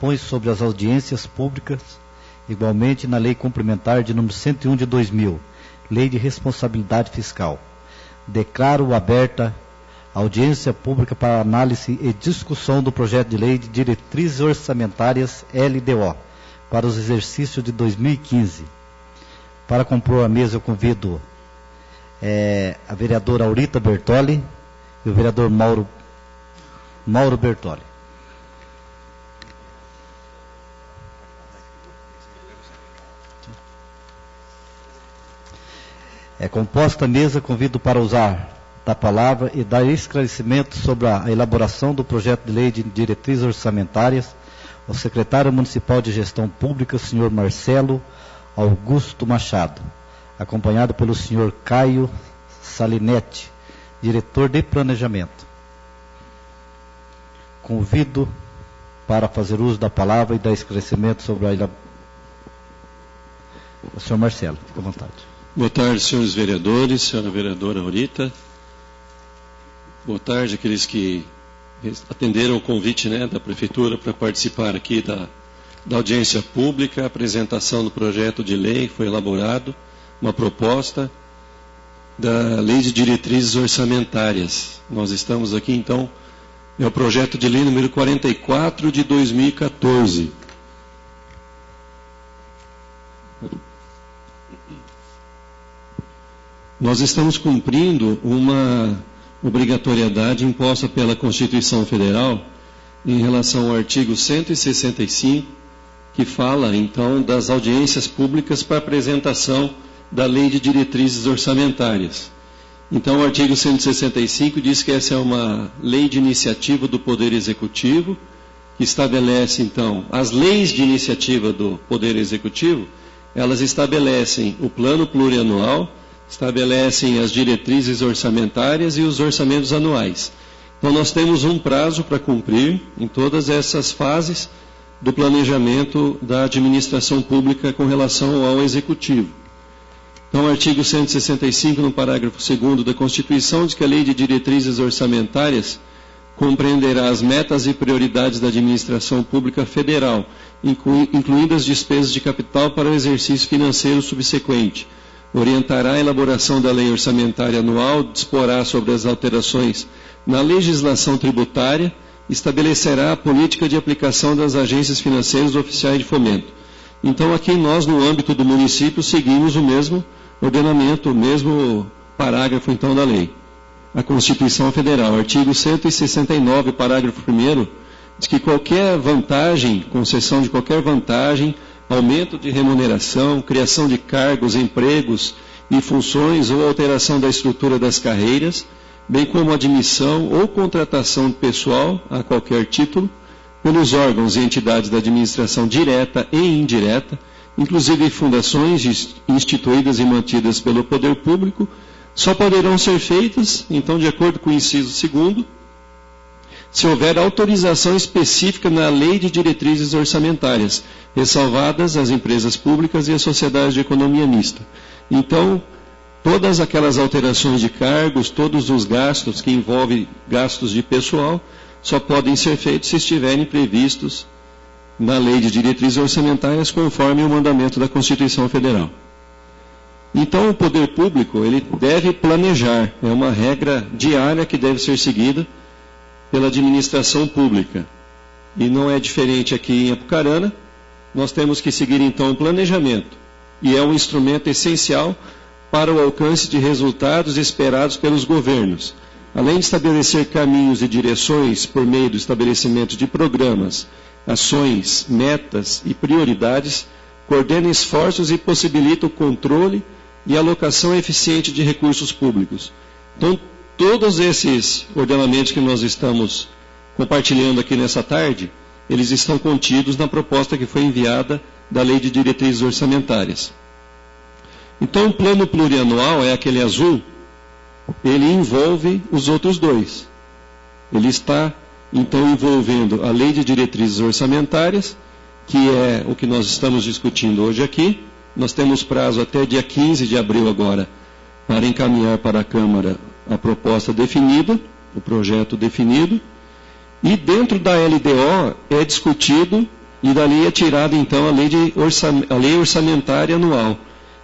dispõe sobre as audiências públicas, igualmente na Lei Complementar de número 101 de 2000, Lei de Responsabilidade Fiscal. Declaro aberta a audiência pública para análise e discussão do projeto de lei de diretrizes orçamentárias LDO para os exercícios de 2015. Para compor a mesa, eu convido a vereadora Aurita Bertoli e o vereador Mauro Bertoli. Composta a mesa, convido para usar da palavra e dar esclarecimento sobre a elaboração do projeto de lei de diretrizes orçamentárias ao secretário municipal de gestão pública, senhor Marcelo Augusto Machado, acompanhado pelo senhor Caio Salinetti, diretor de planejamento. Convido para fazer uso da palavra e dar esclarecimento sobre o senhor Marcelo, fique à vontade. Boa tarde, senhores vereadores, senhora vereadora Aurita. Boa tarde àqueles que atenderam o convite, da Prefeitura para participar aqui da audiência pública, a apresentação do projeto de lei. Foi elaborado uma proposta da Lei de Diretrizes Orçamentárias. Nós estamos aqui, então, é o projeto de lei número 44 de 2014. Nós estamos cumprindo uma obrigatoriedade imposta pela Constituição Federal em relação ao artigo 165, que fala, então, das audiências públicas para apresentação da Lei de Diretrizes Orçamentárias. Então, o artigo 165 diz que essa é uma lei de iniciativa do Poder Executivo, que estabelece, então, as leis de iniciativa do Poder Executivo, elas estabelecem o plano plurianual, estabelecem as diretrizes orçamentárias e os orçamentos anuais. Então, nós temos um prazo para cumprir em todas essas fases do planejamento da administração pública com relação ao Executivo. Então, o artigo 165, no parágrafo 2º da Constituição, diz que a Lei de Diretrizes Orçamentárias compreenderá as metas e prioridades da administração pública federal, incluindo as despesas de capital para o exercício financeiro subsequente. Orientará a elaboração da lei orçamentária anual, disporá sobre as alterações na legislação tributária, estabelecerá a política de aplicação das agências financeiras oficiais de fomento. Então, aqui nós, no âmbito do município, seguimos o mesmo ordenamento, o mesmo parágrafo, então, da lei. A Constituição Federal, artigo 169, parágrafo 1º, diz que qualquer vantagem, concessão de qualquer vantagem, aumento de remuneração, criação de cargos, empregos e funções ou alteração da estrutura das carreiras, bem como admissão ou contratação de pessoal a qualquer título, pelos órgãos e entidades da administração direta e indireta, inclusive fundações instituídas e mantidas pelo poder público, só poderão ser feitas, então, de acordo com o inciso 2º, se houver autorização específica na Lei de Diretrizes Orçamentárias, ressalvadas as empresas públicas e as sociedades de economia mista. Então, todas aquelas alterações de cargos, todos os gastos que envolvem gastos de pessoal, só podem ser feitos se estiverem previstos na Lei de Diretrizes Orçamentárias, conforme o mandamento da Constituição Federal. Então, o poder público, ele deve planejar, é uma regra diária que deve ser seguida pela administração pública. E não é diferente aqui em Apucarana. Nós temos que seguir, então, o planejamento. E é um instrumento essencial para o alcance de resultados esperados pelos governos. Além de estabelecer caminhos e direções por meio do estabelecimento de programas, ações, metas e prioridades, coordena esforços e possibilita o controle e alocação eficiente de recursos públicos. Então, todos esses ordenamentos que nós estamos compartilhando aqui nessa tarde, eles estão contidos na proposta que foi enviada da Lei de Diretrizes Orçamentárias. Então, o plano plurianual, é aquele azul, ele envolve os outros dois. Ele está, então, envolvendo a Lei de Diretrizes Orçamentárias, que é o que nós estamos discutindo hoje aqui. Nós temos prazo até dia 15 de abril agora para encaminhar para a Câmara a proposta definida, o projeto definido, e dentro da LDO é discutido e dali é tirada então a lei orçamentária anual,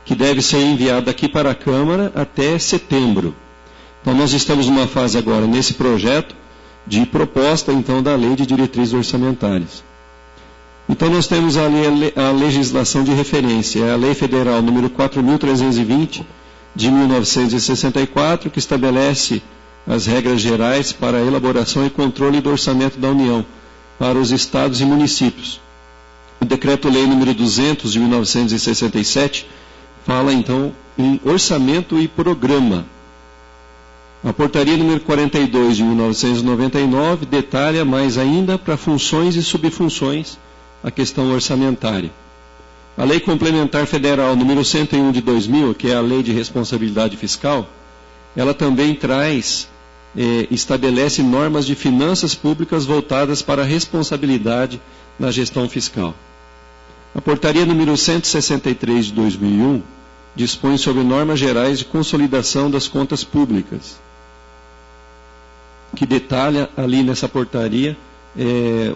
que deve ser enviada aqui para a Câmara até setembro. Então nós estamos numa fase agora, nesse projeto, de proposta então da lei de diretrizes orçamentárias. Então nós temos ali a legislação de referência, é a Lei Federal número 4.320, de 1964, que estabelece as regras gerais para a elaboração e controle do orçamento da União para os estados e municípios. O Decreto-Lei número 200, de 1967, fala então em orçamento e programa. A Portaria número 42, de 1999, detalha mais ainda para funções e subfunções a questão orçamentária. A Lei Complementar Federal número 101 de 2000, que é a Lei de Responsabilidade Fiscal, ela também estabelece normas de finanças públicas voltadas para a responsabilidade na gestão fiscal. A Portaria número 163 de 2001 dispõe sobre normas gerais de consolidação das contas públicas, que detalha ali nessa portaria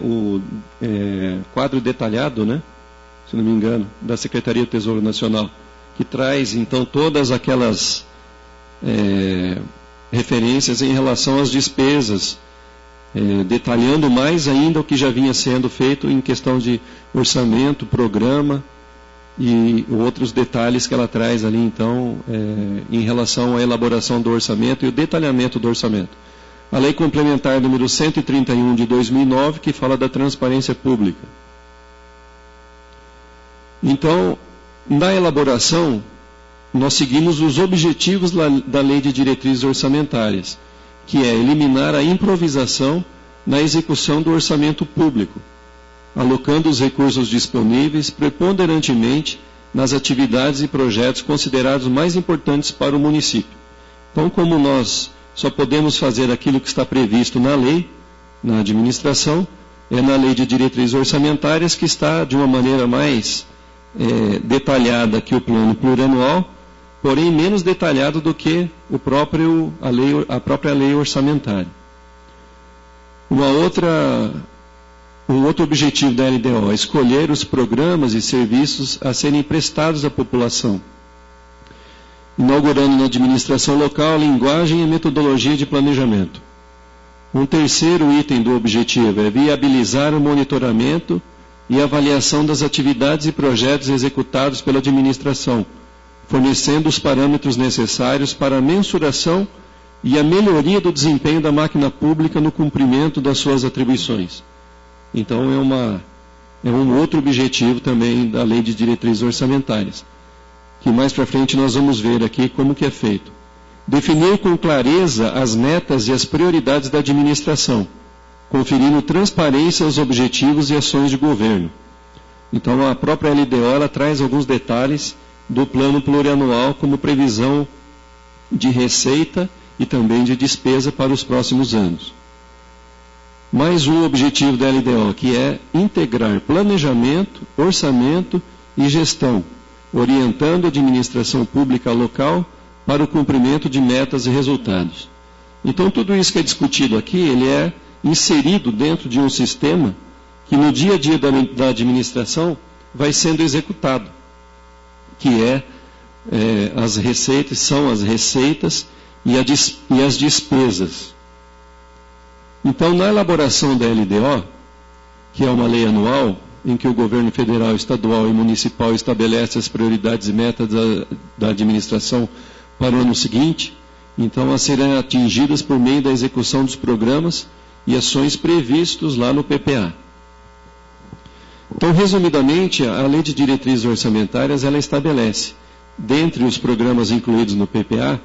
o quadro detalhado, né, se não me engano, da Secretaria do Tesouro Nacional, que traz então todas aquelas referências em relação às despesas, detalhando mais ainda o que já vinha sendo feito em questão de orçamento, programa e outros detalhes que ela traz ali então em relação à elaboração do orçamento e o detalhamento do orçamento. A Lei Complementar número 131 de 2009, que fala da transparência pública. Então, na elaboração, nós seguimos os objetivos da Lei de Diretrizes Orçamentárias, que é eliminar a improvisação na execução do orçamento público, alocando os recursos disponíveis preponderantemente nas atividades e projetos considerados mais importantes para o município. Então, como nós só podemos fazer aquilo que está previsto na lei, na administração, é na Lei de Diretrizes Orçamentárias, que está de uma maneira mais detalhada que o plano plurianual, porém menos detalhado do que a própria lei orçamentária. Um outro objetivo da LDO é escolher os programas e serviços a serem prestados à população, inaugurando na administração local a linguagem e metodologia de planejamento. Um terceiro item do objetivo é viabilizar o monitoramento e avaliação das atividades e projetos executados pela administração, fornecendo os parâmetros necessários para a mensuração e a melhoria do desempenho da máquina pública no cumprimento das suas atribuições. Então é um outro objetivo também da Lei de Diretrizes Orçamentárias, que mais para frente nós vamos ver aqui como que é feito. Definir com clareza as metas e as prioridades da administração, conferindo transparência aos objetivos e ações de governo. Então a própria LDO ela traz alguns detalhes do plano plurianual como previsão de receita e também de despesa para os próximos anos. Mais um objetivo da LDO, que é integrar planejamento, orçamento e gestão, orientando a administração pública local para o cumprimento de metas e resultados. Então tudo isso que é discutido aqui, ele é inserido dentro de um sistema que no dia a dia da administração vai sendo executado, que são as receitas e as despesas. Então, na elaboração da LDO, que é uma lei anual, em que o governo federal, estadual e municipal estabelece as prioridades e metas da administração para o ano seguinte, então a serão atingidas por meio da execução dos programas e ações previstos lá no PPA. Então, resumidamente, a Lei de Diretrizes Orçamentárias, ela estabelece, dentre os programas incluídos no PPA,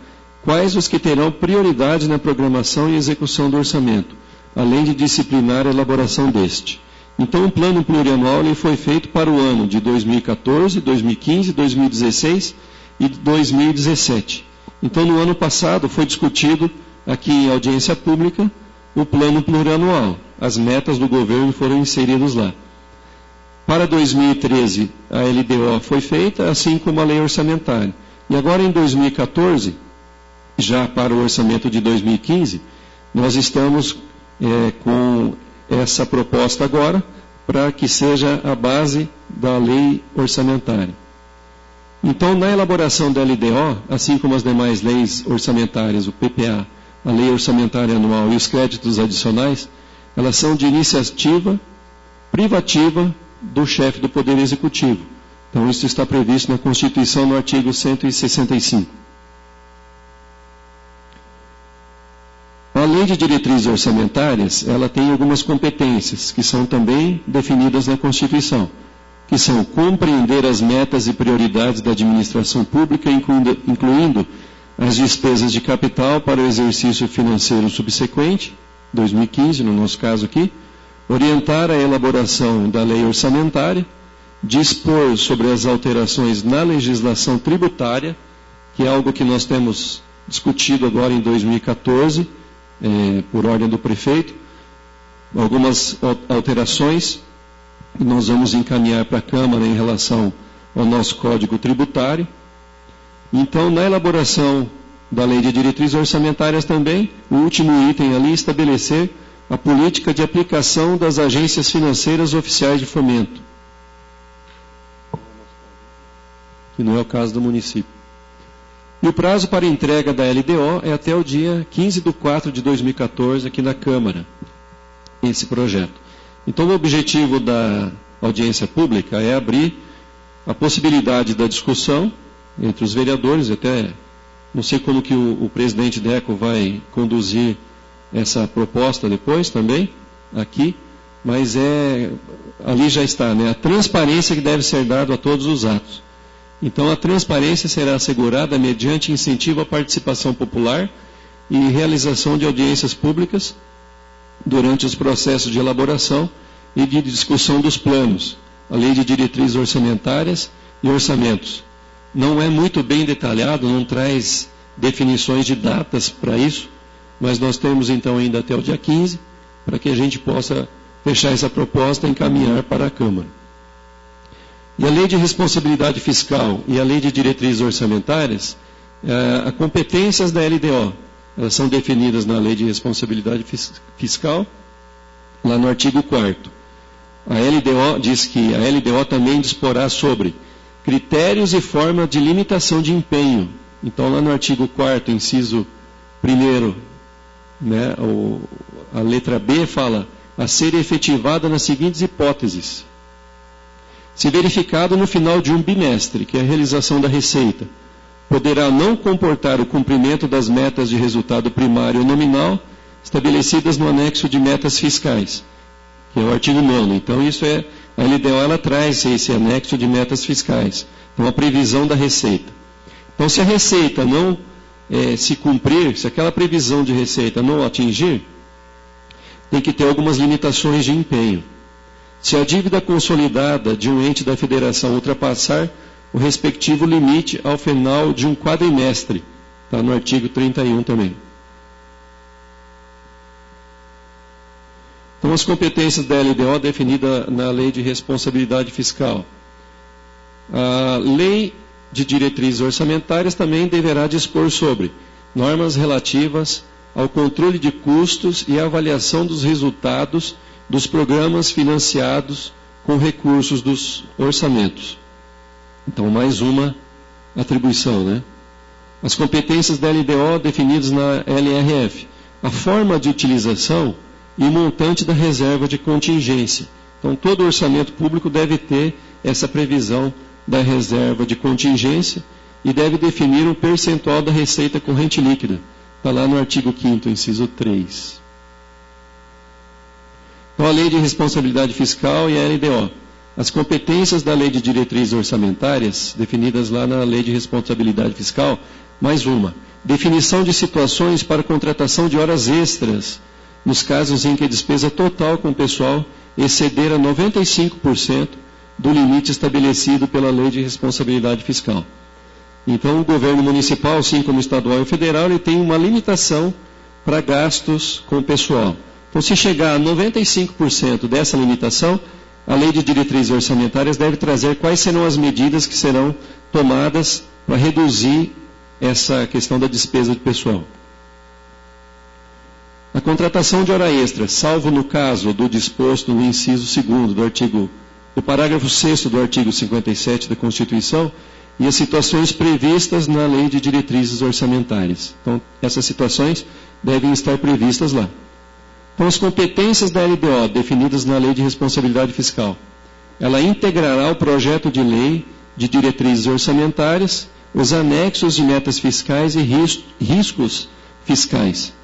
quais os que terão prioridade na programação e execução do orçamento, além de disciplinar a elaboração deste. Então, o plano plurianual ele foi feito para o ano de 2014, 2015, 2016 e 2017. Então, no ano passado, foi discutido aqui em audiência pública o plano plurianual. As metas do governo foram inseridas lá. Para 2013, a LDO foi feita, assim como a lei orçamentária. E agora, em 2014, já para o orçamento de 2015, nós estamos com essa proposta agora para que seja a base da lei orçamentária. Então, na elaboração da LDO, assim como as demais leis orçamentárias, o PPA, a Lei Orçamentária Anual e os créditos adicionais, elas são de iniciativa privativa do chefe do Poder Executivo. Então, isso está previsto na Constituição, no artigo 165. A Lei de Diretrizes Orçamentárias, ela tem algumas competências que são também definidas na Constituição, que são compreender as metas e prioridades da administração pública, incluindo as despesas de capital para o exercício financeiro subsequente, 2015, no nosso caso aqui, orientar a elaboração da lei orçamentária, dispor sobre as alterações na legislação tributária, que é algo que nós temos discutido agora em 2014, por ordem do prefeito, algumas alterações que nós vamos encaminhar para a Câmara em relação ao nosso Código Tributário. Então, na elaboração da Lei de Diretrizes Orçamentárias também, o último item ali, estabelecer a política de aplicação das agências financeiras oficiais de fomento, que não é o caso do município. E o prazo para entrega da LDO é até o dia 15/4/2014, aqui na Câmara, esse projeto. Então, o objetivo da audiência pública é abrir a possibilidade da discussão entre os vereadores, até não sei como que o presidente DECO vai conduzir essa proposta depois também, aqui, mas ali já está, né? A transparência que deve ser dada a todos os atos. Então, a transparência será assegurada mediante incentivo à participação popular e realização de audiências públicas durante os processos de elaboração e de discussão dos planos, a Lei de Diretrizes Orçamentárias e Orçamentos. Não é muito bem detalhado, não traz definições de datas para isso, mas nós temos então ainda até o dia 15, para que a gente possa fechar essa proposta e encaminhar para a Câmara. E a Lei de Responsabilidade Fiscal e a Lei de Diretrizes Orçamentárias, as competências da LDO, elas são definidas na Lei de Responsabilidade Fiscal, lá no artigo 4º. A LDO diz que a LDO também disporá sobre critérios e forma de limitação de empenho. Então, lá no artigo 4º, inciso 1º, né, a letra B fala a ser efetivada nas seguintes hipóteses. Se verificado no final de um bimestre, que é a realização da receita, poderá não comportar o cumprimento das metas de resultado primário ou nominal estabelecidas no anexo de metas fiscais, que é o artigo 9º. Então, isso a LDO ela traz esse anexo de metas fiscais. Então, a previsão da receita. Então, se a receita não se cumprir, se aquela previsão de receita não atingir, tem que ter algumas limitações de empenho. Se a dívida consolidada de um ente da federação ultrapassar o respectivo limite ao final de um quadrimestre, está no artigo 31 também. Então, as competências da LDO definida na Lei de Responsabilidade Fiscal. A Lei de Diretrizes Orçamentárias também deverá dispor sobre normas relativas ao controle de custos e avaliação dos resultados dos programas financiados com recursos dos orçamentos. Então, mais uma atribuição, né? As competências da LDO definidas na LRF. A forma de utilização e montante da reserva de contingência. Então, todo orçamento público deve ter essa previsão da reserva de contingência e deve definir um percentual da receita corrente líquida. Está lá no artigo 5º, inciso 3. Então, a Lei de Responsabilidade Fiscal e a LDO. As competências da Lei de Diretrizes Orçamentárias, definidas lá na Lei de Responsabilidade Fiscal, mais uma. Definição de situações para contratação de horas extras, nos casos em que a despesa total com o pessoal exceder a 95% do limite estabelecido pela Lei de Responsabilidade Fiscal. Então, o governo municipal, assim como o estadual e federal, ele tem uma limitação para gastos com o pessoal. Então, se chegar a 95% dessa limitação, a Lei de Diretrizes Orçamentárias deve trazer quais serão as medidas que serão tomadas para reduzir essa questão da despesa de pessoal. contratação de hora extra, salvo no caso do disposto no inciso 2º do parágrafo 6º do artigo 57 da Constituição, e as situações previstas na Lei de Diretrizes Orçamentárias. Então, essas situações devem estar previstas lá. Então, as competências da LDO, definidas na Lei de Responsabilidade Fiscal, ela integrará o projeto de lei de diretrizes orçamentárias, os anexos de metas fiscais e riscos fiscais.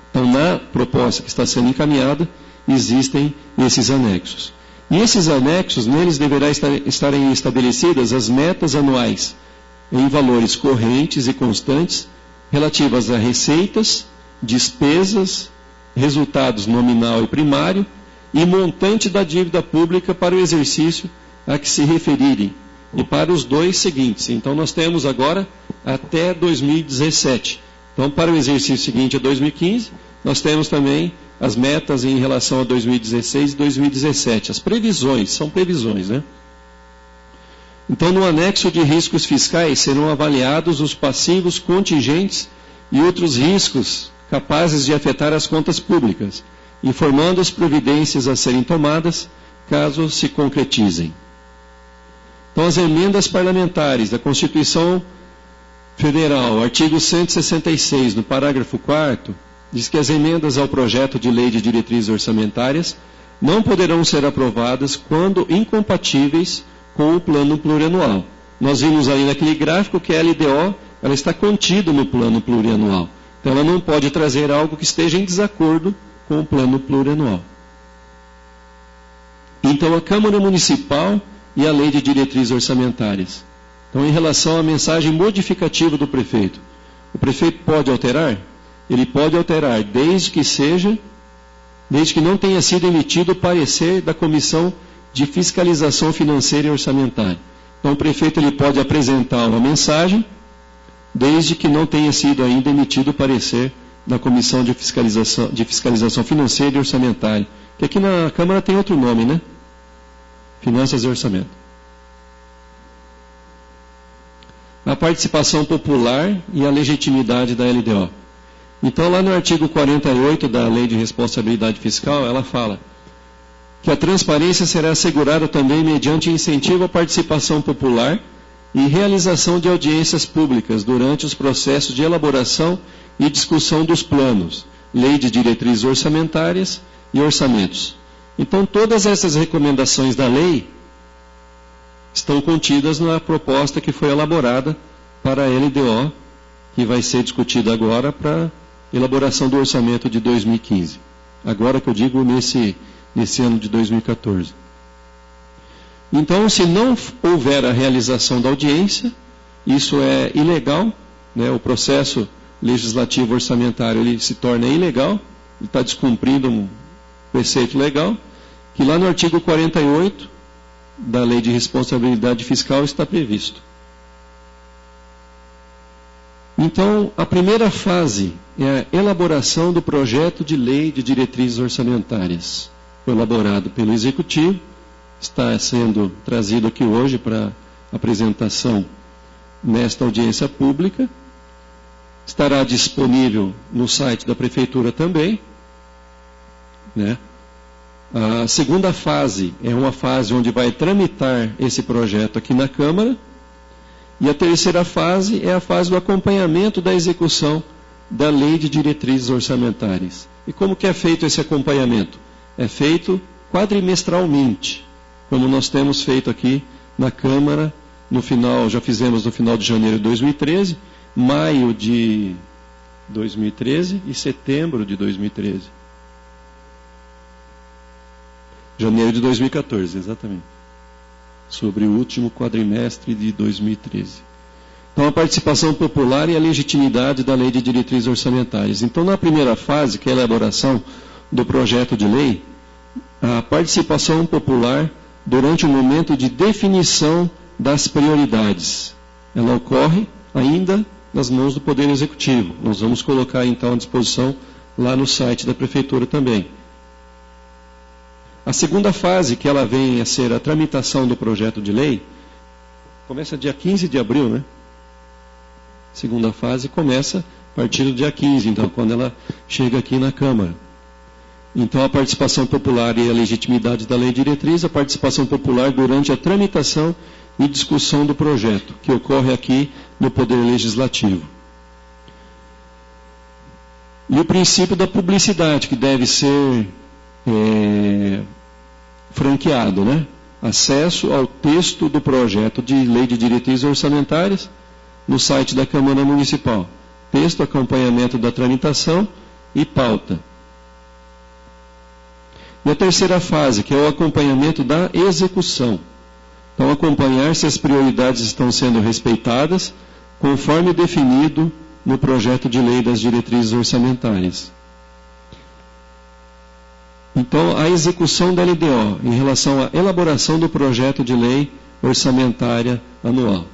Então, na proposta que está sendo encaminhada, existem esses anexos. E esses anexos, neles deverá estarem estabelecidas as metas anuais em valores correntes e constantes relativas a receitas, despesas, resultados nominal e primário e montante da dívida pública para o exercício a que se referirem e para os dois seguintes. Então, nós temos agora até 2017. Então, para o exercício seguinte, a 2015, nós temos também as metas em relação a 2016 e 2017. As previsões, são previsões, né? Então, no anexo de riscos fiscais serão avaliados os passivos contingentes e outros riscos capazes de afetar as contas públicas, informando as providências a serem tomadas caso se concretizem. Então, as emendas parlamentares da Constituição Federal, artigo 166, no parágrafo 4º, diz que as emendas ao projeto de lei de diretrizes orçamentárias não poderão ser aprovadas quando incompatíveis com o plano plurianual. Nós vimos ali naquele gráfico que a LDO ela está contida no plano plurianual. Então, ela não pode trazer algo que esteja em desacordo com o plano plurianual. Então, a Câmara Municipal e a Lei de Diretrizes Orçamentárias. Então, em relação à mensagem modificativa do prefeito, o prefeito pode alterar? Ele pode alterar desde que não tenha sido emitido o parecer da Comissão de Fiscalização Financeira e Orçamentária. Então, o prefeito ele pode apresentar uma mensagem desde que não tenha sido ainda emitido o parecer da Comissão de Fiscalização Financeira e Orçamentária, que aqui na Câmara tem outro nome, né? Finanças e Orçamento. A participação popular e a legitimidade da LDO. Então, lá no artigo 48 da Lei de Responsabilidade Fiscal, ela fala que a transparência será assegurada também mediante incentivo à participação popular e realização de audiências públicas durante os processos de elaboração e discussão dos planos, lei de diretrizes orçamentárias e orçamentos. Então, todas essas recomendações da lei estão contidas na proposta que foi elaborada para a LDO, que vai ser discutida agora para elaboração do orçamento de 2015. Agora que eu digo nesse ano de 2014. Então, se não houver a realização da audiência, isso é ilegal, né? O processo legislativo orçamentário ele se torna ilegal, ele está descumprindo um preceito legal, que lá no artigo 48 da Lei de Responsabilidade Fiscal está previsto. Então, a primeira fase é a elaboração do projeto de lei de diretrizes orçamentárias. Foi elaborado pelo Executivo, está sendo trazido aqui hoje para apresentação nesta audiência pública. Estará disponível no site da Prefeitura também, né? A segunda fase é uma fase onde vai tramitar esse projeto aqui na Câmara. E a terceira fase é a fase do acompanhamento da execução da Lei de Diretrizes Orçamentárias. E como que é feito esse acompanhamento? É feito quadrimestralmente, como nós temos feito aqui na Câmara, já fizemos no final de janeiro de 2013, maio de 2013 e setembro de 2013. Janeiro de 2014, exatamente. Sobre o último quadrimestre de 2013. Então, a participação popular e a legitimidade da Lei de Diretrizes Orçamentárias. Então, na primeira fase, que é a elaboração do projeto de lei, a participação popular durante o momento de definição das prioridades. Ela ocorre ainda nas mãos do Poder Executivo. Nós vamos colocar, então, à disposição lá no site da Prefeitura também. A segunda fase, que ela vem a ser a tramitação do projeto de lei, começa dia 15 de abril, né? Segunda fase começa a partir do dia 15, então, quando ela chega aqui na Câmara. Então, a participação popular e a legitimidade da lei diretriz, a participação popular durante a tramitação e discussão do projeto, que ocorre aqui no Poder Legislativo. E o princípio da publicidade, que deve ser franqueado, né? Acesso ao texto do projeto de lei de diretrizes orçamentárias no site da Câmara Municipal. Texto, acompanhamento da tramitação e pauta. E a terceira fase, que é o acompanhamento da execução. Então, acompanhar se as prioridades estão sendo respeitadas, conforme definido no projeto de lei das diretrizes orçamentárias. Então, a execução da LDO em relação à elaboração do projeto de lei orçamentária anual.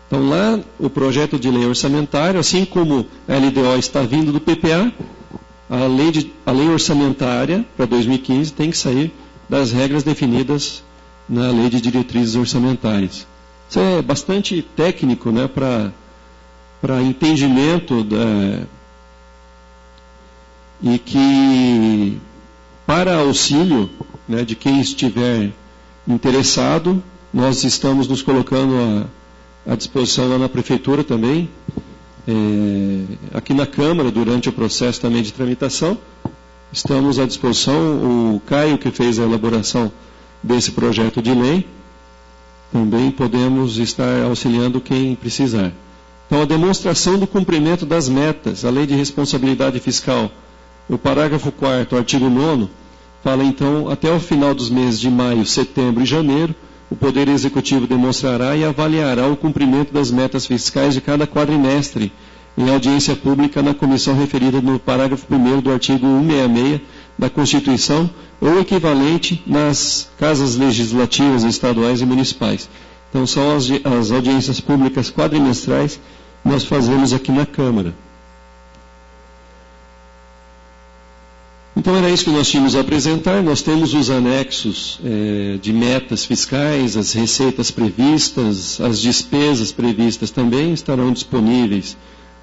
Então, lá, o projeto de lei orçamentário, assim como a LDO está vindo do PPA, a lei orçamentária para 2015 tem que sair das regras definidas na lei de diretrizes orçamentárias. Isso é bastante técnico, né, para entendimento e que, para auxílio, né, de quem estiver interessado, nós estamos nos colocando à disposição lá na Prefeitura também, aqui na Câmara, durante o processo também de tramitação. Estamos à disposição, o Caio, que fez a elaboração desse projeto de lei, também podemos estar auxiliando quem precisar. Então, a demonstração do cumprimento das metas, a Lei de Responsabilidade Fiscal, o parágrafo 4º, artigo 9º, fala então, até o final dos meses de maio, setembro e janeiro, o Poder Executivo demonstrará e avaliará o cumprimento das metas fiscais de cada quadrimestre, em audiência pública na comissão referida no parágrafo 1º do artigo 166 da Constituição, ou equivalente nas casas legislativas estaduais e municipais. Então, são as audiências públicas quadrimestrais que nós fazemos aqui na Câmara. Então, era isso que nós tínhamos a apresentar. Nós temos os anexos de metas fiscais, as receitas previstas, as despesas previstas também estarão disponíveis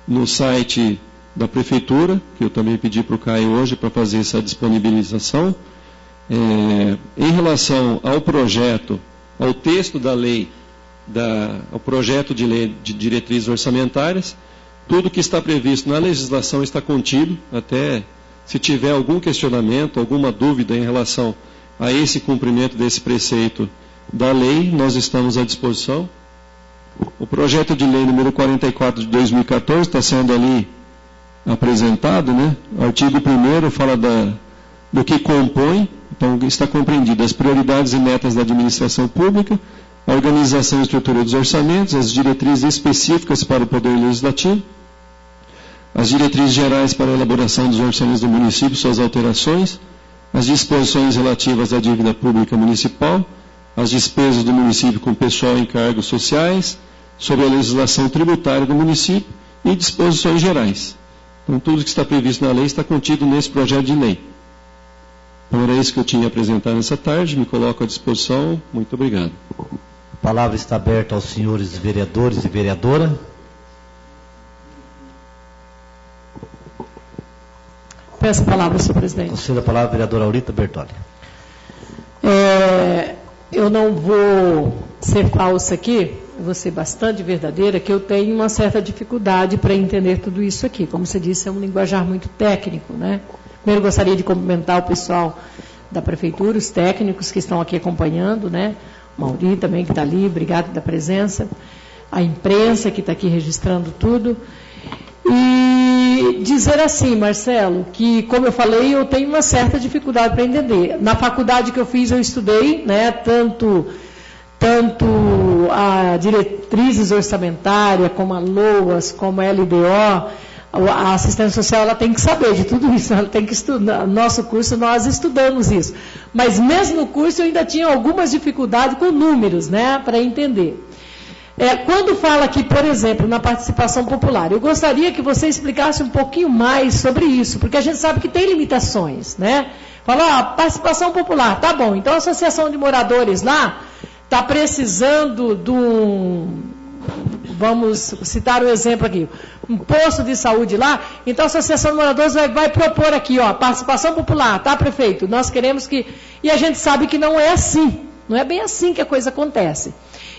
no site da Prefeitura, que eu também pedi para o Caio hoje para fazer essa disponibilização. Em relação ao projeto, ao texto da lei, ao projeto de lei de diretrizes orçamentárias, tudo que está previsto na legislação está contido, até se tiver algum questionamento, alguma dúvida em relação a esse cumprimento desse preceito da lei, nós estamos à disposição. O projeto de lei número 44 de 2014 está sendo ali apresentado, né? O artigo 1º fala do que compõe, então está compreendido as prioridades e metas da administração pública, a organização e estrutura dos orçamentos, as diretrizes específicas para o Poder Legislativo, as diretrizes gerais para a elaboração dos orçamentos do município, suas alterações, as disposições relativas à dívida pública municipal, as despesas do município com pessoal em cargos sociais, sobre a legislação tributária do município e disposições gerais. Então, tudo que está previsto na lei está contido nesse projeto de lei. Então, era isso que eu tinha a apresentar nessa tarde. Me coloco à disposição. Muito obrigado. A palavra está aberta aos senhores vereadores e vereadora. Peço a palavra, senhor presidente. Concedo a palavra à vereadora Aurita Bertoli. Eu não vou ser falsa aqui, vou ser bastante verdadeira, que eu tenho uma certa dificuldade para entender tudo isso aqui. Como você disse, é um linguajar muito técnico, né? Primeiro, gostaria de cumprimentar o pessoal da Prefeitura, os técnicos que estão aqui acompanhando, né? O Mauri também, que está ali, obrigado pela presença. A imprensa que está aqui registrando tudo. E dizer assim, Marcelo, que, como eu falei, eu tenho uma certa dificuldade para entender. Na faculdade que eu fiz, eu estudei, né, tanto a diretrizes orçamentárias, como a LOAS, como a LDO, a assistência social, ela tem que saber de tudo isso, ela tem que estudar. No nosso curso, nós estudamos isso. Mas mesmo no curso, eu ainda tinha algumas dificuldades com números, né, para entender. Quando fala aqui, por exemplo, na participação popular, eu gostaria que você explicasse um pouquinho mais sobre isso, porque a gente sabe que tem limitações, né? Fala, participação popular, tá bom, então a associação de moradores lá está precisando vamos citar um exemplo aqui, um posto de saúde lá, então a Associação de Moradores vai propor aqui, ó, participação popular, tá, prefeito? Nós queremos que... E a gente sabe que não é assim, não é bem assim que a coisa acontece.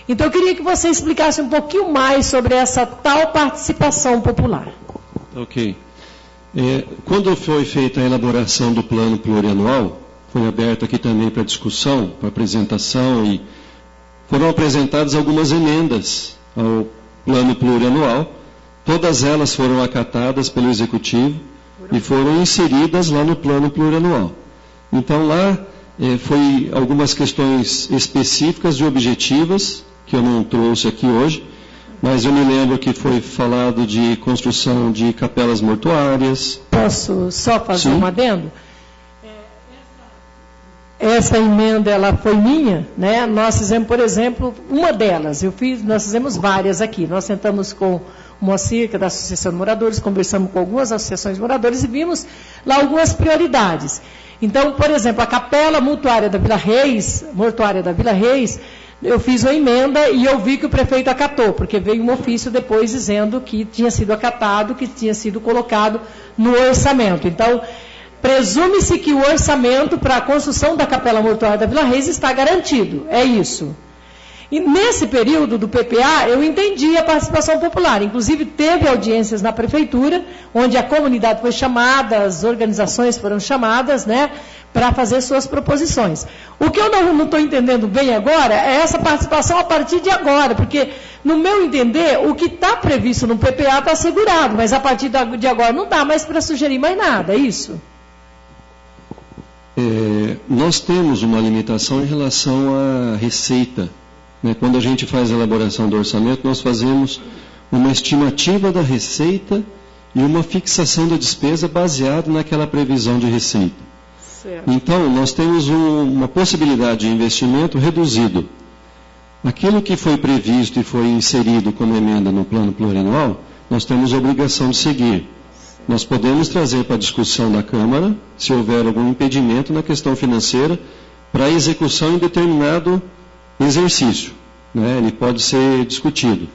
Então eu queria que você explicasse um pouquinho mais sobre essa tal participação popular. Ok. Quando foi feita a elaboração do plano plurianual, foi aberto aqui também para discussão, para apresentação, e foram apresentadas algumas emendas ao plano plurianual. Todas elas foram acatadas pelo Executivo e foram inseridas lá no plano plurianual. Então lá foi algumas questões específicas e objetivas, que eu não trouxe aqui hoje, mas eu me lembro que foi falado de construção de capelas mortuárias. Posso só fazer um adendo? Essa emenda, ela foi minha, né? Nós fizemos, por exemplo, uma delas, nós fizemos várias aqui. Nós sentamos com o Moacir, que é da Associação de Moradores, conversamos com algumas associações de moradores e vimos lá algumas prioridades. Então, por exemplo, a capela mortuária da Vila Reis, eu fiz uma emenda e eu vi que o prefeito acatou, porque veio um ofício depois dizendo que tinha sido acatado, que tinha sido colocado no orçamento. Então, presume-se que o orçamento para a construção da capela mortuária da Vila Reis está garantido, é isso. E nesse período do PPA, eu entendi a participação popular. Inclusive, teve audiências na prefeitura, onde a comunidade foi chamada, as organizações foram chamadas, né, para fazer suas proposições. O que eu não estou entendendo bem agora é essa participação a partir de agora, porque, no meu entender, o que está previsto no PPA está assegurado, mas a partir de agora não dá mais para sugerir mais nada, é isso? Nós temos uma limitação em relação à receita. Quando a gente faz a elaboração do orçamento, nós fazemos uma estimativa da receita e uma fixação da despesa baseado naquela previsão de receita. Certo. Então, nós temos uma possibilidade de investimento reduzido. Aquilo que foi previsto e foi inserido como emenda no plano plurianual, nós temos a obrigação de seguir. Nós podemos trazer para a discussão da Câmara, se houver algum impedimento na questão financeira, para a execução em determinado exercício, né? Ele pode ser discutido.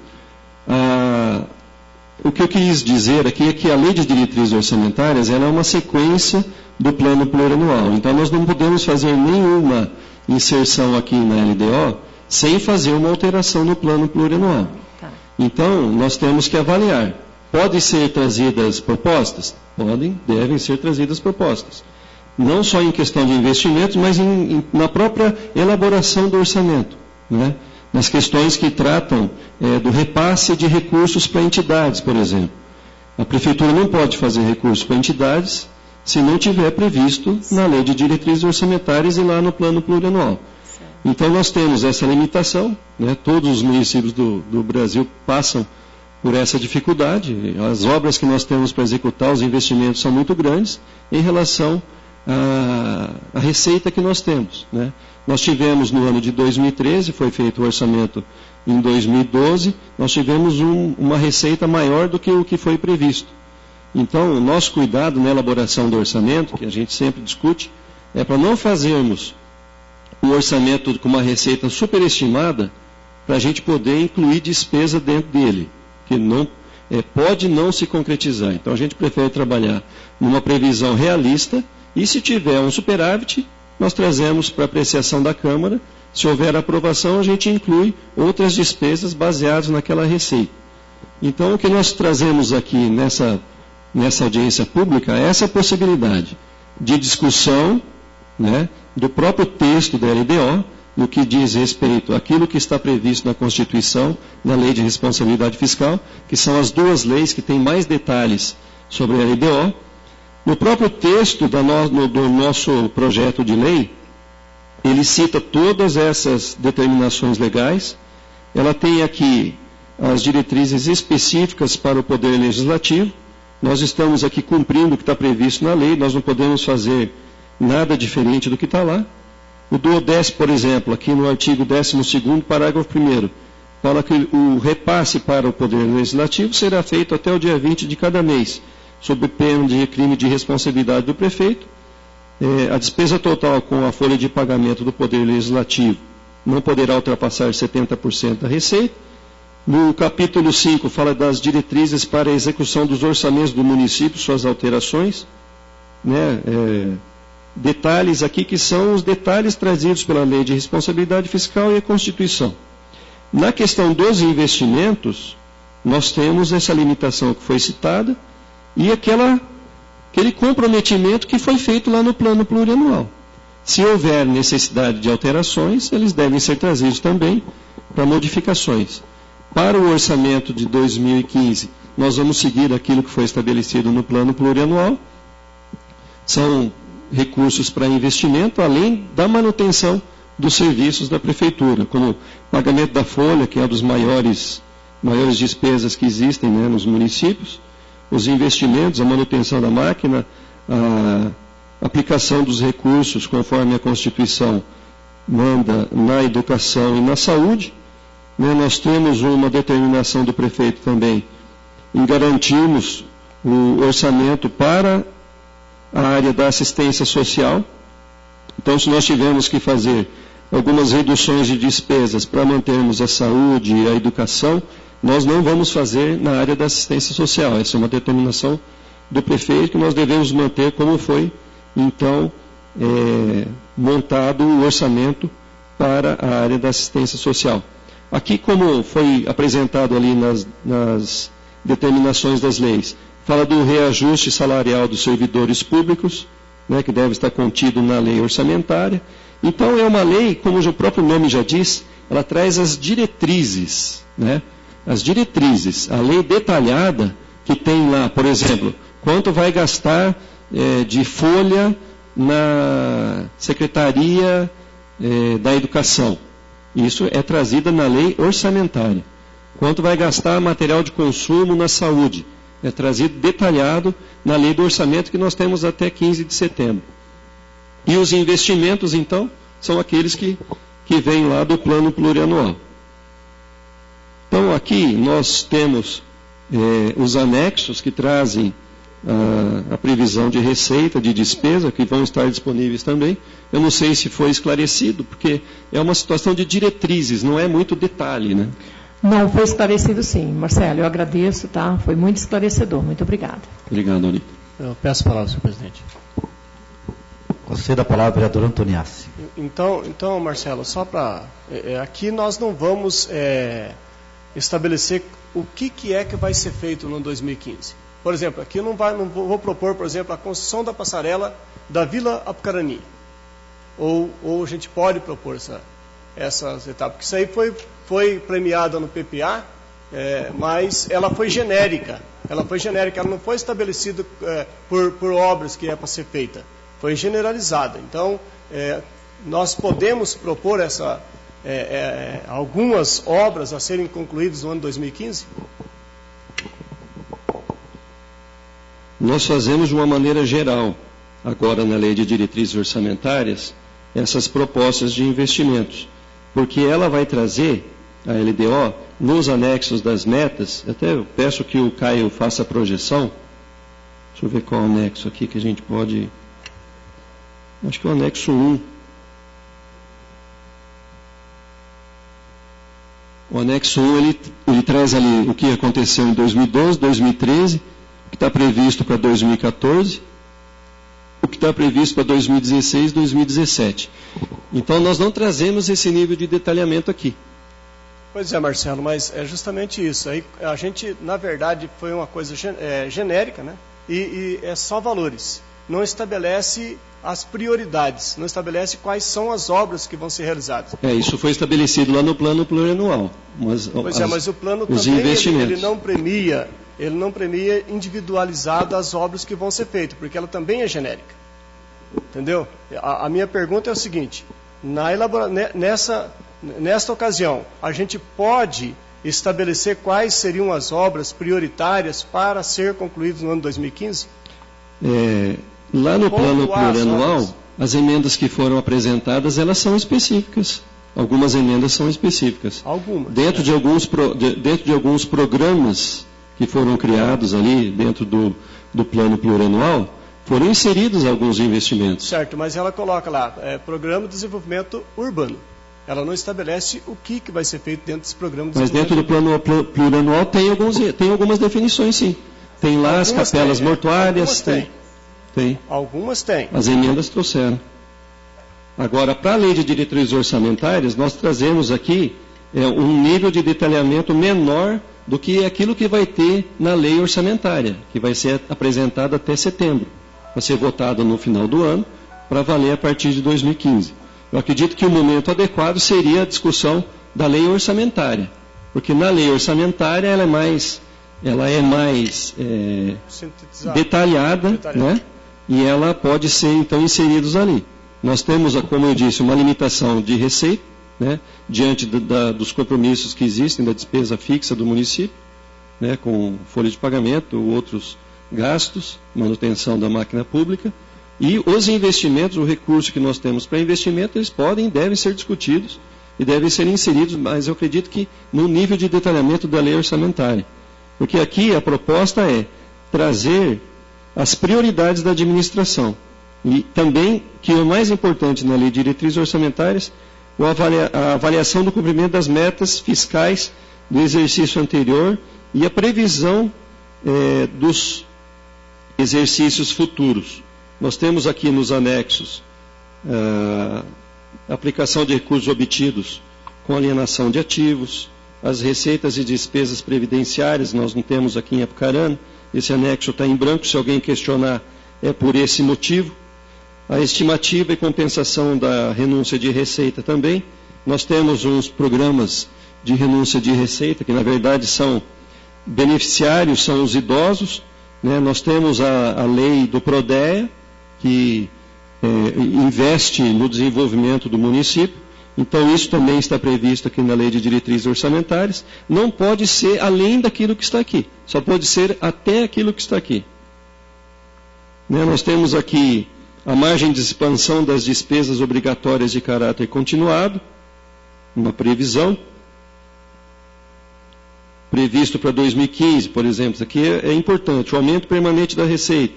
O que eu quis dizer aqui é que a lei de diretrizes orçamentárias ela é uma sequência do plano plurianual. Então nós não podemos fazer nenhuma inserção aqui na LDO sem fazer uma alteração no plano plurianual. Então nós temos que avaliar. Podem ser trazidas propostas? Podem, devem ser trazidas propostas. Não só em questão de investimentos, mas na própria elaboração do orçamento, né? Nas questões que tratam do repasse de recursos para entidades, por exemplo. A Prefeitura não pode fazer recursos para entidades se não tiver previsto na lei de diretrizes orçamentárias e lá no plano plurianual. Então nós temos essa limitação, né? Todos os municípios do Brasil passam por essa dificuldade. As obras que nós temos para executar, os investimentos são muito grandes em relação a receita que nós temos, né? Nós tivemos no ano de 2013, foi feito o orçamento em 2012, nós tivemos uma receita maior do que o que foi previsto. Então, o nosso cuidado na elaboração do orçamento, que a gente sempre discute, é para não fazermos o orçamento com uma receita superestimada, para a gente poder incluir despesa dentro dele, que não pode não se concretizar. Então, a gente prefere trabalhar numa previsão realista. E se tiver um superávit, nós trazemos para apreciação da Câmara. Se houver aprovação, a gente inclui outras despesas baseadas naquela receita. Então, o que nós trazemos aqui nessa audiência pública é essa possibilidade de discussão, né, do próprio texto da LDO, no que diz respeito àquilo que está previsto na Constituição, na Lei de Responsabilidade Fiscal, que são as duas leis que têm mais detalhes sobre a LDO. No próprio texto do nosso projeto de lei, ele cita todas essas determinações legais. Ela tem aqui as diretrizes específicas para o Poder Legislativo. Nós estamos aqui cumprindo o que está previsto na lei, nós não podemos fazer nada diferente do que está lá. O duodécimo, por exemplo, aqui no artigo 12º, parágrafo 1º, fala que o repasse para o Poder Legislativo será feito até o dia 20 de cada mês, sob pena de crime de responsabilidade do prefeito. A despesa total com a folha de pagamento do Poder Legislativo não poderá ultrapassar 70% da receita, No capítulo 5 fala das diretrizes para a execução dos orçamentos do município, suas alterações, né? Detalhes aqui que são os detalhes trazidos pela Lei de Responsabilidade Fiscal e a Constituição. Na questão dos investimentos, nós temos essa limitação que foi citada e aquele comprometimento que foi feito lá no plano plurianual. Se houver necessidade de alterações, eles devem ser trazidos também para modificações. Para o orçamento de 2015, nós vamos seguir aquilo que foi estabelecido no plano plurianual. São recursos para investimento, além da manutenção dos serviços da prefeitura, como pagamento da folha, que é uma das maiores despesas que existem, né, nos municípios, os investimentos, a manutenção da máquina, a aplicação dos recursos conforme a Constituição manda na educação e na saúde. Nós temos uma determinação do prefeito também em garantirmos o orçamento para a área da assistência social. Então, se nós tivermos que fazer algumas reduções de despesas para mantermos a saúde e a educação, nós não vamos fazer na área da assistência social. Essa é uma determinação do prefeito que nós devemos manter como foi, então, montado o orçamento para a área da assistência social. Aqui, como foi apresentado ali nas determinações das leis, fala do reajuste salarial dos servidores públicos, né, que deve estar contido na lei orçamentária. Então, é uma lei, como o próprio nome já diz, ela traz as diretrizes, né? As diretrizes, a lei detalhada que tem lá, por exemplo, quanto vai gastar de folha na Secretaria da Educação. Isso é trazida na lei orçamentária. Quanto vai gastar material de consumo na saúde? É trazido detalhado na lei do orçamento que nós temos até 15 de setembro. E os investimentos, então, são aqueles que vêm lá do plano plurianual. Então, aqui nós temos os anexos que trazem a previsão de receita, de despesa, que vão estar disponíveis também. Eu não sei se foi esclarecido, porque é uma situação de diretrizes, não é muito detalhe, né? Não, foi esclarecido sim, Marcelo. Eu agradeço, tá? Foi muito esclarecedor. Muito obrigada. Obrigado, Oni. Eu peço a palavra, senhor presidente. Concedo a palavra ao vereador Antoniassi. Então, Marcelo, só para... aqui nós não vamos estabelecer o que é que vai ser feito no 2015. Por exemplo, aqui não vou propor, por exemplo, a construção da passarela da Vila Apucarani. Ou a gente pode propor essas etapas. Porque isso aí foi premiada no PPA, mas ela foi genérica. Ela não foi estabelecida por obras que é para ser feita. Foi generalizada. Então, nós podemos propor algumas obras a serem concluídas no ano 2015? Nós fazemos de uma maneira geral, agora na lei de diretrizes orçamentárias, essas propostas de investimentos, porque ela vai trazer, a LDO, nos anexos das metas, até eu peço que o Caio faça a projeção, deixa eu ver qual anexo aqui que a gente pode, acho que é o anexo 1. O anexo 1, ele traz ali o que aconteceu em 2012, 2013, o que está previsto para 2014, o que está previsto para 2016 e 2017. Então, nós não trazemos esse nível de detalhamento aqui. Pois é, Marcelo, mas é justamente isso. Aí, a gente, na verdade, foi uma coisa genérica, né? E é só valores. Não estabelece as prioridades, não estabelece quais são as obras que vão ser realizadas. Isso foi estabelecido lá no plano plurianual. Mas o plano também ele não premia individualizado as obras que vão ser feitas, porque ela também é genérica. Entendeu? A minha pergunta é o seguinte, nesta ocasião, a gente pode estabelecer quais seriam as obras prioritárias para ser concluídas no ano 2015? Lá no plano plurianual, as emendas que foram apresentadas, elas são específicas. Algumas emendas são específicas. Algumas. Dentro de alguns programas que foram criados ali dentro do plano plurianual, foram inseridos alguns investimentos. Certo, mas ela coloca lá, Programa de Desenvolvimento Urbano. ela não estabelece o que vai ser feito dentro desse programa de Mas dentro do plano plurianual tem algumas definições, sim. Tem lá algumas as capelas mortuárias. Tem. Algumas tem. As emendas trouxeram. Agora, para a lei de diretrizes orçamentárias, nós trazemos aqui um nível de detalhamento menor do que aquilo que vai ter na lei orçamentária, que vai ser apresentada até setembro, para ser votada no final do ano, para valer a partir de 2015. Eu acredito que o momento adequado seria a discussão da lei orçamentária, porque na lei orçamentária ela é mais detalhada, né? E ela pode ser então inserida ali. Nós temos, como eu disse, uma limitação de receita, né, diante dos compromissos que existem da despesa fixa do município, né, com folha de pagamento, outros gastos, manutenção da máquina pública, e os investimentos, o recurso que nós temos para investimento, eles podem e devem ser discutidos e devem ser inseridos, mas eu acredito que no nível de detalhamento da lei orçamentária. Porque aqui a proposta é trazer as prioridades da administração. E também, que é o mais importante na lei de diretrizes orçamentárias, a avaliação do cumprimento das metas fiscais do exercício anterior e a previsão dos exercícios futuros. Nós temos aqui nos anexos a aplicação de recursos obtidos com alienação de ativos, as receitas e despesas previdenciárias, nós não temos aqui em Apucarana, esse anexo está em branco, se alguém questionar é por esse motivo. A estimativa e compensação da renúncia de receita também. Nós temos uns programas de renúncia de receita, que na verdade são beneficiários, são os idosos, né? Nós temos a lei do PRODEA, que investe no desenvolvimento do município. Então isso também está previsto aqui na lei de diretrizes orçamentárias. Não pode ser além daquilo que está aqui, só pode ser até aquilo que está aqui. Né? Nós temos aqui a margem de expansão das despesas obrigatórias de caráter continuado, uma previsão. Previsto para 2015, por exemplo, aqui é importante, o aumento permanente da receita,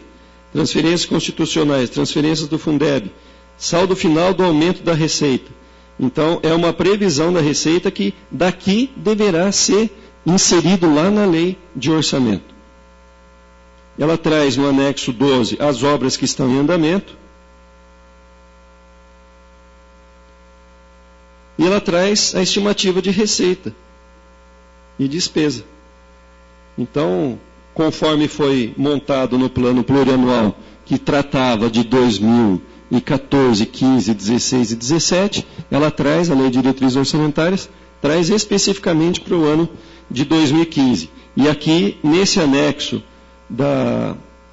transferências constitucionais, transferências do Fundeb, saldo final do aumento da receita. Então, é uma previsão da receita que daqui deverá ser inserido lá na lei de orçamento. Ela traz no anexo 12 as obras que estão em andamento. E ela traz a estimativa de receita e despesa. Então, conforme foi montado no plano plurianual, que tratava de 2014, 15, 16 e 17, ela traz, a lei de diretrizes orçamentárias, traz especificamente para o ano de 2015. E aqui, nesse anexo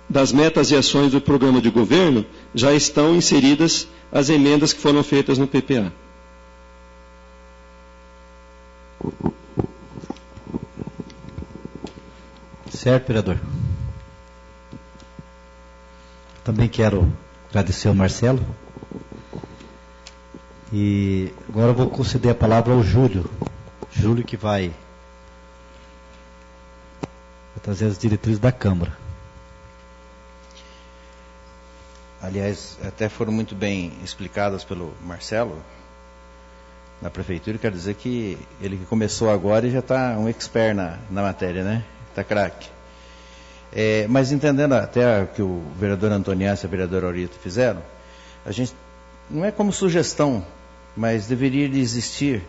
das metas e ações do programa de governo, já estão inseridas as emendas que foram feitas no PPA. Certo, vereador. Também quero agradecer ao Marcelo. E agora eu vou conceder a palavra ao Júlio. Júlio que vai trazer as diretrizes da Câmara. Aliás, até foram muito bem explicadas pelo Marcelo na prefeitura. Quero dizer que ele que começou agora e já está um expert na matéria, né? Está craque. Mas entendendo até o que o vereador Antoniassi e a vereadora Aurita fizeram, a gente não é como sugestão, mas deveria existir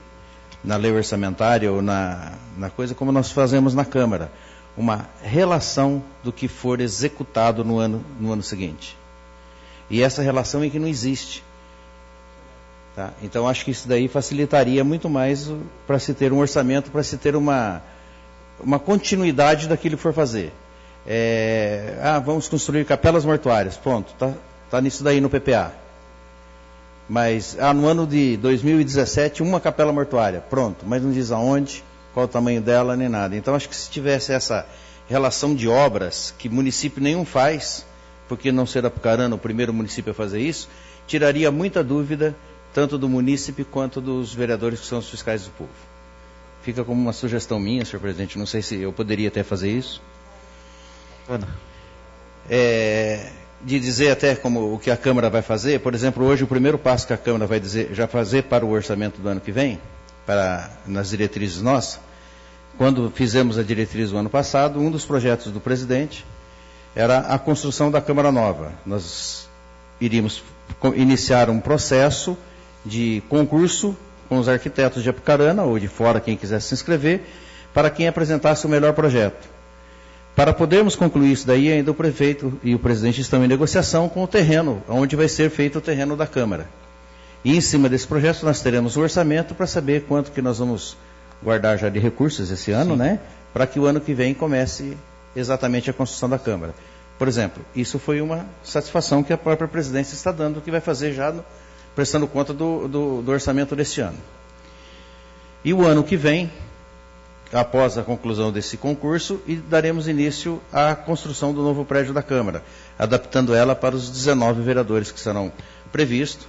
na lei orçamentária ou na coisa como nós fazemos na Câmara, uma relação do que for executado no ano seguinte. E essa relação é que não existe. Tá? Então acho que isso daí facilitaria muito mais para se ter um orçamento, para se ter uma continuidade daquilo que for fazer. Vamos construir capelas mortuárias, pronto, tá nisso daí no PPA. Mas no ano de 2017, uma capela mortuária, pronto, mas não diz aonde, qual o tamanho dela, nem nada. Então acho que se tivesse essa relação de obras, que município nenhum faz, porque não ser Apucarana o primeiro município a fazer isso, tiraria muita dúvida, tanto do munícipe quanto dos vereadores que são os fiscais do povo. Fica como uma sugestão minha, senhor presidente, não sei se eu poderia até fazer isso. de dizer até como o que a Câmara vai fazer, por exemplo, hoje o primeiro passo que a Câmara vai já fazer para o orçamento do ano que vem, nas diretrizes nossas, quando fizemos a diretriz do ano passado, um dos projetos do presidente era a construção da Câmara Nova. Nós iríamos iniciar um processo de concurso com os arquitetos de Apucarana, ou de fora, quem quisesse se inscrever, para quem apresentasse o melhor projeto. Para podermos concluir isso daí, ainda o prefeito e o presidente estão em negociação com o terreno, onde vai ser feito o terreno da Câmara. E em cima desse projeto nós teremos o orçamento para saber quanto que nós vamos guardar já de recursos esse ano, né? Para que o ano que vem comece exatamente a construção da Câmara. Por exemplo, isso foi uma satisfação que a própria presidência está dando, que vai fazer já prestando conta do orçamento deste ano. E o ano que vem, após a conclusão desse concurso, daremos início à construção do novo prédio da Câmara, adaptando ela para os 19 vereadores que serão previstos.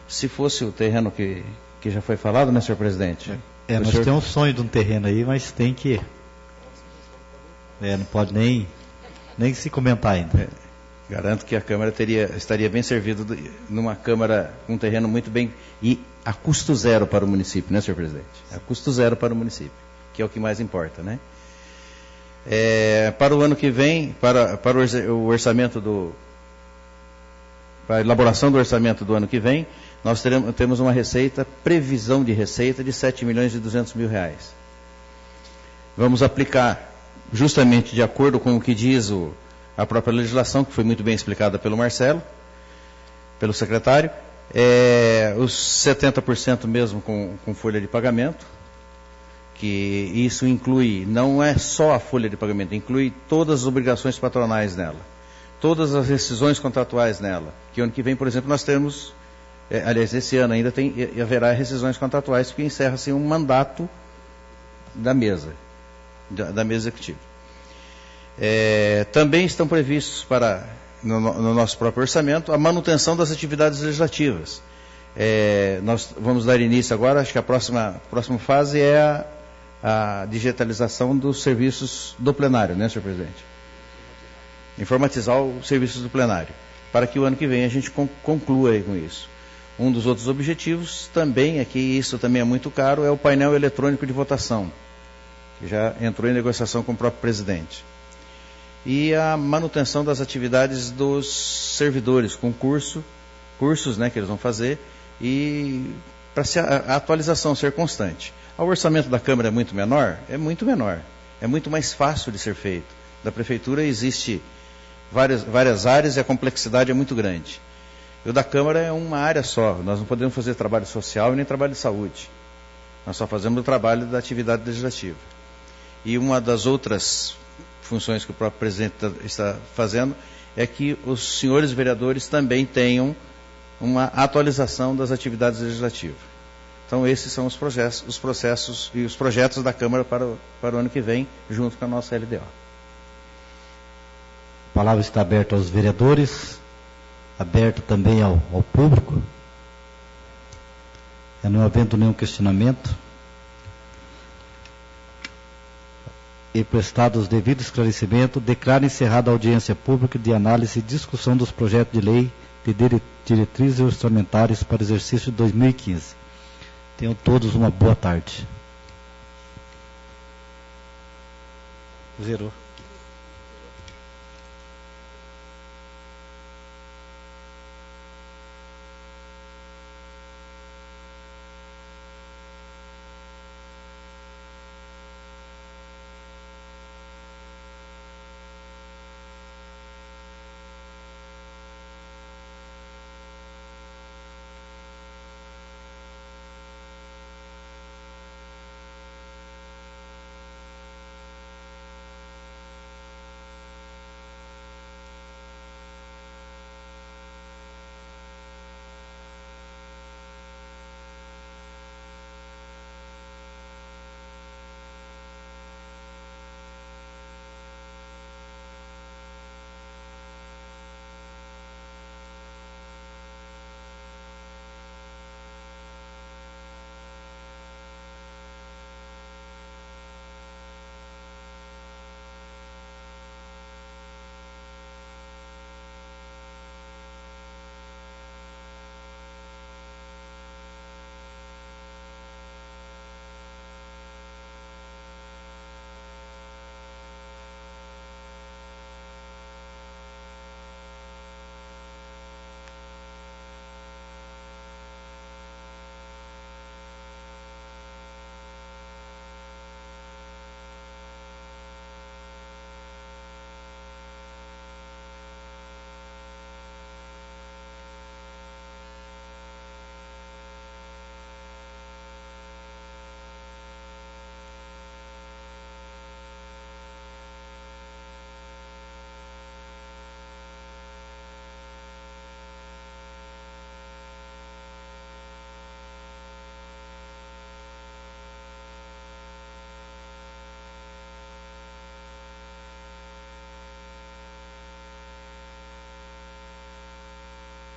Se fosse o terreno que já foi falado, né, senhor presidente? Nós temos um sonho de um terreno aí, mas tem que... não pode nem se comentar ainda. Garanto que a Câmara estaria bem servida numa Câmara com um terreno muito bem... E a custo zero para o município, né, senhor presidente? A custo zero para o município, que é o que mais importa, né? Para o ano que vem, para o orçamento para a elaboração do orçamento do ano que vem, nós temos uma previsão de receita de 7.200.000 reais. Vamos aplicar, justamente de acordo com o que diz a própria legislação, que foi muito bem explicada pelo Marcelo, pelo secretário, os 70% mesmo com folha de pagamento, que isso inclui, não é só a folha de pagamento, inclui todas as obrigações patronais nela, todas as rescisões contratuais nela, que ano que vem, por exemplo, nós temos, aliás, esse ano ainda haverá rescisões contratuais, que encerra-se um mandato da mesa executiva. Também estão previstos no nosso próprio orçamento a manutenção das atividades legislativas. Nós vamos dar início agora, acho que a próxima fase é a digitalização dos serviços do plenário, né, senhor presidente? Informatizar os serviços do plenário, para que o ano que vem a gente conclua aí com isso. Um dos outros objetivos também, aqui isso também é muito caro, é o painel eletrônico de votação, que já entrou em negociação com o próprio presidente. E a manutenção das atividades dos servidores, cursos, né, que eles vão fazer, e para a atualização ser constante. O orçamento da Câmara é muito menor? É muito menor. É muito mais fácil de ser feito. Da Prefeitura existe várias áreas e a complexidade é muito grande. E o da Câmara é uma área só. Nós não podemos fazer trabalho social e nem trabalho de saúde. Nós só fazemos o trabalho da atividade legislativa. E uma das outras funções que o próprio presidente está fazendo é que os senhores vereadores também tenham uma atualização das atividades legislativas. Então esses são os processos e os projetos da Câmara para o ano que vem, junto com a nossa LDO. A palavra está aberta aos vereadores, aberta também ao público. Não havendo nenhum questionamento, e prestado os devidos esclarecimentos, declaro encerrada a audiência pública de análise e discussão dos projetos de lei de diretrizes orçamentárias para o exercício de 2015. Tenham todos uma boa tarde. Zerou.